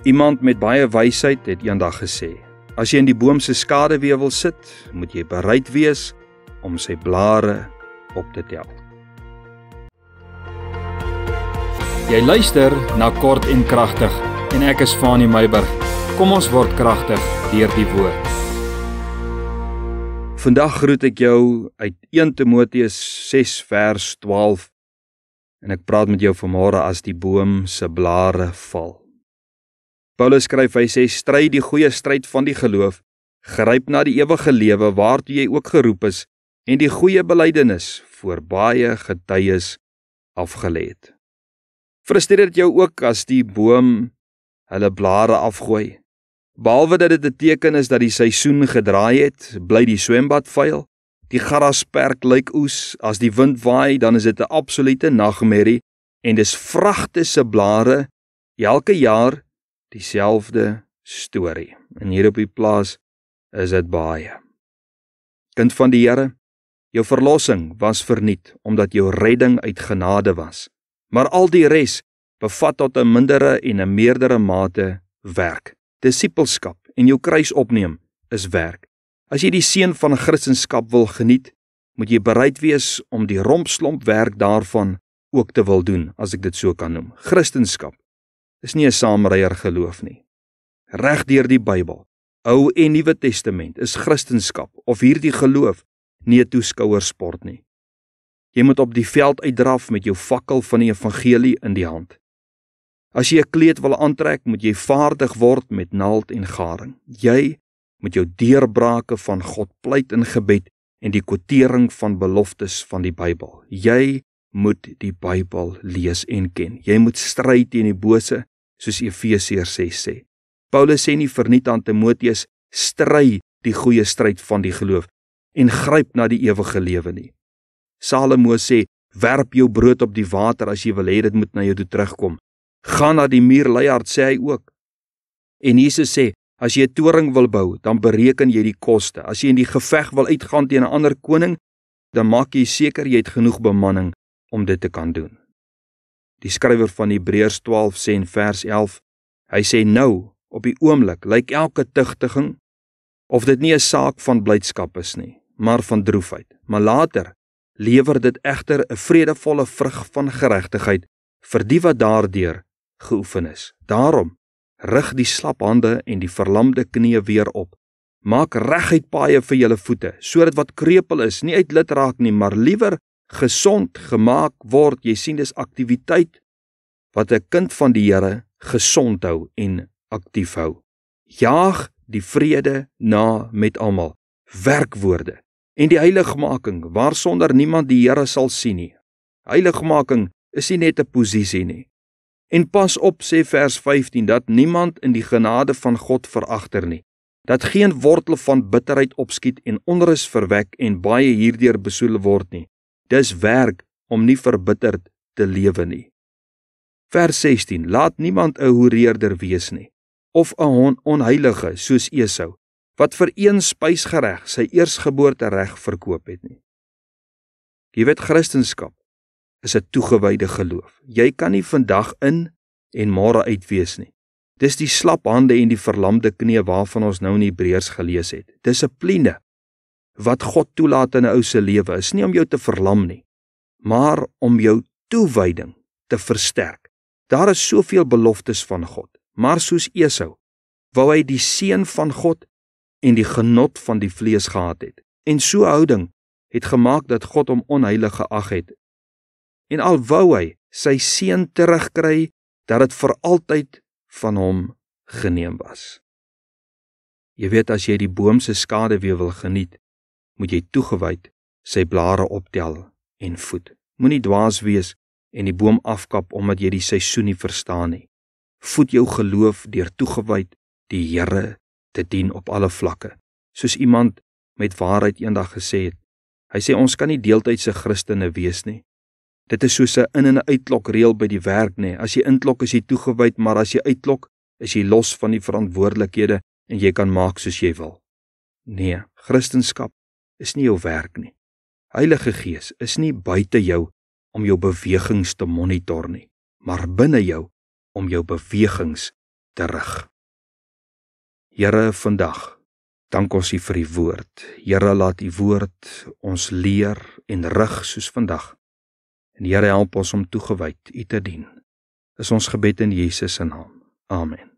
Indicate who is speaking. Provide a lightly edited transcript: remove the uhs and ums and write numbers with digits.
Speaker 1: Iemand met baie wysheid het eendag gesê, as jy in die boom se skaduwee wil sit, moet jy bereid wees om sy blare op te tel. Jy luister na Kort en Kragtig en ek is Fanie Meiburg. Kom ons word kragtig deur die woord. Vandag groet ek jou uit 1 Timoteus 6 vers 12 en ek praat met jou vanmôre as die boom se blare val. Paulus skryf, hy sê, stry die goeie stryd van die geloof, gryp na die ewige lewe waartoe jy ook geroep is en die goeie belydenis voor baie getuies afgelê het. Frustreer dit jou ook as die boom hulle blare afgooi? Behalwe dat dit 'n teken is dat die seisoen gedraai het, bly die swembad vuil, die grasperk lyk oes, as die wind waai, dan is dit 'n absolute nagmerrie en dis vragte se blare, elke jaar dieselfde storie. En hier op die plaas is dit baie. Kind van die Here, jou verlossing was verniet, omdat jou redding uit genade was. Maar al die res bevat tot 'n mindere en 'n meerdere mate werk. Disippelskap en jou kruis opneem is werk. As jy die seën van Christendom wil geniet, moet jy bereid wees om die rompslomp werk daarvan ook te wil doen, as ek dit so kan noem. Christendom is nie 'n saamryer geloof nie. Reg deur die Bybel, Ou en Nuwe Testament, is Christendom of hierdie geloof nie 'n toeskouersport nie. Jy moet op die veld uitdraf met jou fakkel van die evangelie in die hand. As jy 'n kleed wil aantrek, moet jy vaardig word met naald en garing. Jy moet jou deurbrake van God pleit in gebed en die quotering van beloftes van die Bybel. Jy moet die Bybel lees en ken. Jy moet stry teen die bose, soos Efesiërs 6 sê. Paulus sê nie verniet aan Timoteus, stry die goeie stryd van die geloof en gryp na die ewige lewe nie. Salomo sê, werp jou brood op die water as jy wil hê dit moet na jou toe terugkom. Gaan na die muurleiaard, sê hy ook. En Jesus sê, as jy 'n toring wil bou, dan bereken jy die koste. As jy in die geveg wil uitgaan teen 'n ander koning, dan maak jy seker jy het genoeg bemanning om dit te kan doen. Die skrywer van Hebreërs 12 sê in vers 11, hy sê nou, op die oomblik, lyk elke tugtiging, of dit nie 'n saak van blydskap is nie, maar van droefheid. Maar later lewer dit egter 'n vredevolle vrug van geregtigheid vir die wat daardeur geoefen is. Daarom, rig die slap hande en die verlamde knieë weer op. Maak reguit paaie vir julle voete, sodat wat krepeel is, nie uit lid raak nie, maar liewer gesond gemaak word. Jy sien, dis aktiwiteit wat 'n kind van die Here gesond hou en aktief hou. Jaag die vrede na met almal, werkwoorde en die heiligmaking, waarsonder niemand die Here sal sien nie. Heiligmaking is nie net 'n posisie nie. En pas op, sê vers 15, dat niemand in die genade van God veragter nie, dat geen wortel van bitterheid opskiet en onrus verwek en baie hierdeur besoedel word nie. Dis werk om nie verbitterd te lewe nie. Vers 16, laat niemand 'n hoereerder wees nie, of 'n onheilige soos Esau, wat vir een spysgereg sy eersgeboorte reg verkoop het nie. Jy weet, Christendom is 'n toegewyde geloof. Jy kan nie vandag in en môre uit wees nie. Dis die slap hande en die verlamde knieë waarvan ons nou in Hebreërs gelees het. Dissipline wat God toelaat in 'n ou se lewe is nie om jou te verlam nie, maar om jou toewyding te versterk. Daar is soveel beloftes van God, maar soos Esau wou hy die seën van God en die genot van die vlees gehad het. En so houding het gemaak dat God hom onheilig geag het. En al wou hy sy seën terugkry, dat dit vir altyd van hom geneem was. Jy weet, as jy die boom se skaduwee wil geniet, moet jy toegewyd sy blare optel en voed. Moenie dwaas wees en die boom afkap omdat jy die seisoen nie verstaan nie. Voed jou geloof deur toegewyd die Here te dien op alle vlakke. Soos iemand met waarheid eendag gesê het. Hy sê ons kan nie deeltydse Christene wees nie. Dit is soos 'n in- en 'n uitklokreël by die werk, nê. As jy inklok is jy toegewyd, maar as jy uitklok is jy los van die verantwoordelikhede en jy kan maak soos jy wil. Nee, Christendom is nie jou werk nie. Heilige Gees is nie buite jou om jou bewegings te monitor nie, maar binne jou om jou bewegings terug. Here, vandag dank ons U vir U woord. Here, laat U woord ons leer en rig soos vandag. En Here, help ons om toegewyd U te dien. Is ons gebed in Jesus se naam. Amen.